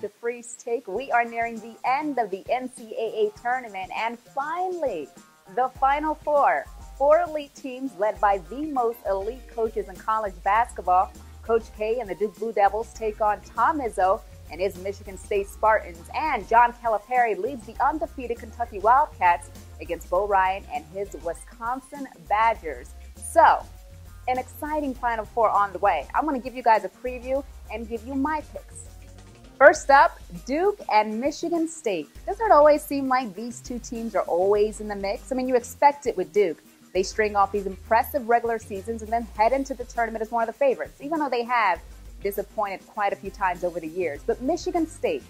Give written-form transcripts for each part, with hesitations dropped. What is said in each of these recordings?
to Freeze Take. We are nearing the end of the NCAA tournament, and finally, the Final Four. Four elite teams led by the most elite coaches in college basketball. Coach K and the Duke Blue Devils take on Tom Izzo and his Michigan State Spartans, and John Calipari leads the undefeated Kentucky Wildcats against Bo Ryan and his Wisconsin Badgers. So, an exciting Final Four on the way. I'm going to give you guys a preview and give you my picks. First up, Duke and Michigan State. Doesn't it always seem like these two teams are always in the mix? I mean, you expect it with Duke. They string off these impressive regular seasons and then head into the tournament as one of the favorites, even though they have disappointed quite a few times over the years. But Michigan State,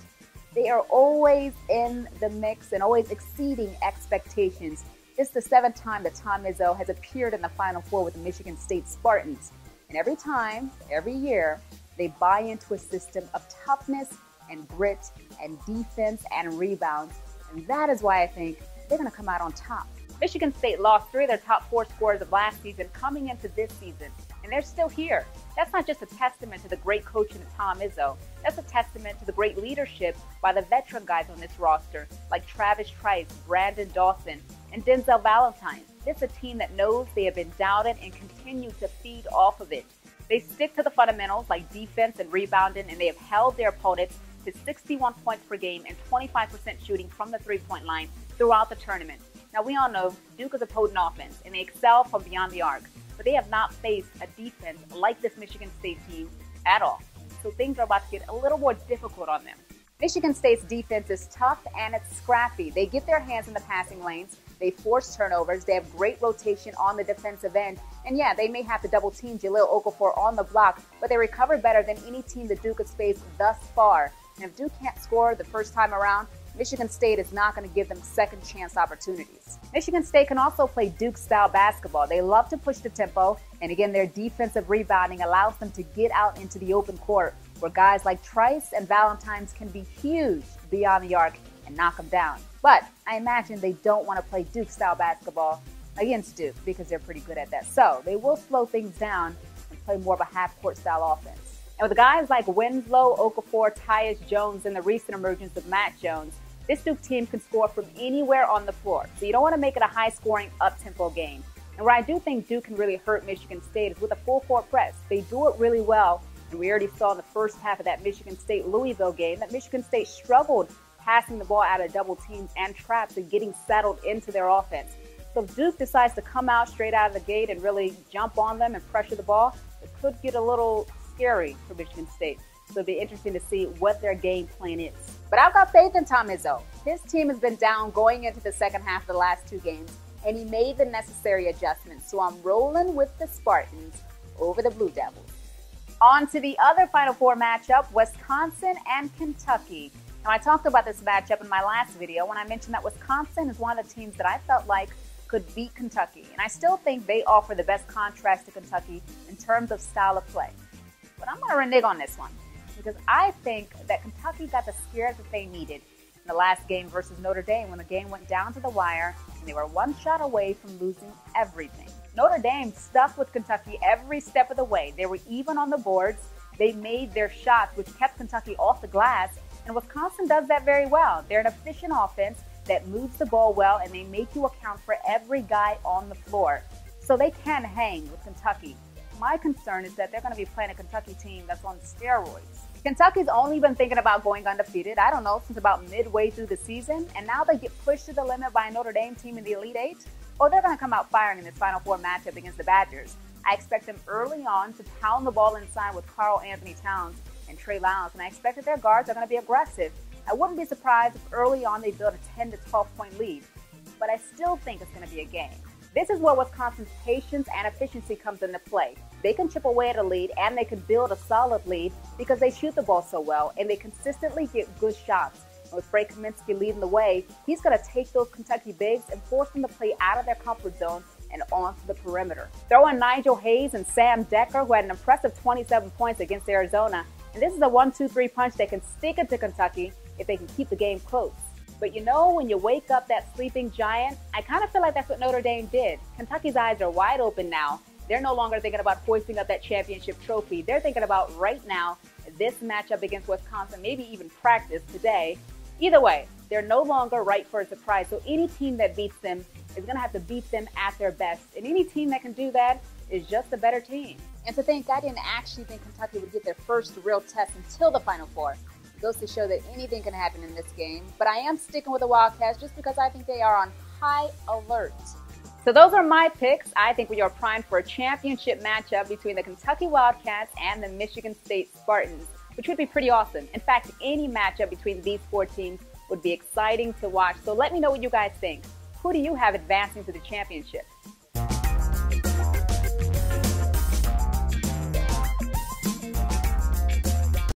they are always in the mix and always exceeding expectations. It's the seventh time that Tom Izzo has appeared in the Final Four with the Michigan State Spartans. And every time, every year, they buy into a system of toughness and grit and defense and rebounds. And that is why I think they're going to come out on top. Michigan State lost 3 of their top 4 scorers of last season coming into this season, and they're still here. That's not just a testament to the great coaching of Tom Izzo. That's a testament to the great leadership by the veteran guys on this roster, like Travis Trice, Brandon Dawson, and Denzel Valentine. This is a team that knows they have been doubted and continue to feed off of it. They stick to the fundamentals like defense and rebounding, and they have held their opponents to 61 points per game and 25% shooting from the three-point line throughout the tournament. Now, we all know Duke is a potent offense, and they excel from beyond the arc, but they have not faced a defense like this Michigan State team at all. So things are about to get a little more difficult on them. Michigan State's defense is tough and it's scrappy. They get their hands in the passing lanes. They force turnovers. They have great rotation on the defensive end. And yeah, they may have to double team Jahlil Okafor on the block, but they recover better than any team that Duke has faced thus far. And if Duke can't score the first time around, Michigan State is not going to give them second chance opportunities. Michigan State can also play Duke-style basketball. They love to push the tempo, and again, their defensive rebounding allows them to get out into the open court, where guys like Trice and Valentine can be huge beyond the arc and knock them down. But I imagine they don't want to play Duke-style basketball against Duke because they're pretty good at that. So they will slow things down and play more of a half-court style offense. And with guys like Winslow, Okafor, Tyus Jones, and the recent emergence of Matt Jones, this Duke team can score from anywhere on the floor. So you don't want to make it a high-scoring, up-tempo game. And where I do think Duke can really hurt Michigan State is with a full-court press. They do it really well, and we already saw in the first half of that Michigan State-Louisville game that Michigan State struggled passing the ball out of double teams and traps and getting settled into their offense. So if Duke decides to come out straight out of the gate and really jump on them and pressure the ball, it could get a little scary for Michigan State. So it'll be interesting to see what their game plan is. But I've got faith in Tom Izzo. His team has been down going into the second half of the last 2 games, and he made the necessary adjustments. So I'm rolling with the Spartans over the Blue Devils. On to the other Final Four matchup, Wisconsin and Kentucky. Now, I talked about this matchup in my last video when I mentioned that Wisconsin is one of the teams that I felt like could beat Kentucky. And I still think they offer the best contrast to Kentucky in terms of style of play. But I'm going to renege on this one because I think that Kentucky got the scare that they needed in the last game versus Notre Dame when the game went down to the wire and they were one shot away from losing everything. Notre Dame stuck with Kentucky every step of the way. They were even on the boards. They made their shots, which kept Kentucky off the glass. And Wisconsin does that very well. They're an efficient offense that moves the ball well, and they make you account for every guy on the floor. So they can hang with Kentucky. My concern is that they're going to be playing a Kentucky team that's on steroids. Kentucky's only been thinking about going undefeated, I don't know, since about midway through the season, and now they get pushed to the limit by a Notre Dame team in the Elite Eight. Oh, they're going to come out firing in this Final Four matchup against the Badgers. I expect them early on to pound the ball inside with Karl Anthony Towns and Trey Lyles, and I expect that their guards are going to be aggressive. I wouldn't be surprised if early on they build a 10 to 12 point lead, but I still think it's going to be a game. This is where Wisconsin's patience and efficiency comes into play. They can chip away at a lead and they can build a solid lead because they shoot the ball so well and they consistently get good shots. And with Frank Kaminsky leading the way, he's going to take those Kentucky bigs and force them to play out of their comfort zone and onto the perimeter. Throw in Nigel Hayes and Sam Decker, who had an impressive 27 points against Arizona. And this is a 1-2-3 punch that can stick it to Kentucky if they can keep the game close. But you know, when you wake up that sleeping giant, I kind of feel like that's what Notre Dame did. Kentucky's eyes are wide open now. They're no longer thinking about hoisting up that championship trophy. They're thinking about right now, this matchup against Wisconsin, maybe even practice today. Either way, they're no longer right for a surprise. So any team that beats them is going to have to beat them at their best. And any team that can do that is just a better team. And to think, I didn't actually think Kentucky would get their first real test until the Final Four. It goes to show that anything can happen in this game. But I am sticking with the Wildcats just because I think they are on high alert. So those are my picks. I think we are primed for a championship matchup between the Kentucky Wildcats and the Michigan State Spartans, which would be pretty awesome. In fact, any matchup between these four teams would be exciting to watch. So let me know what you guys think. Who do you have advancing to the championship?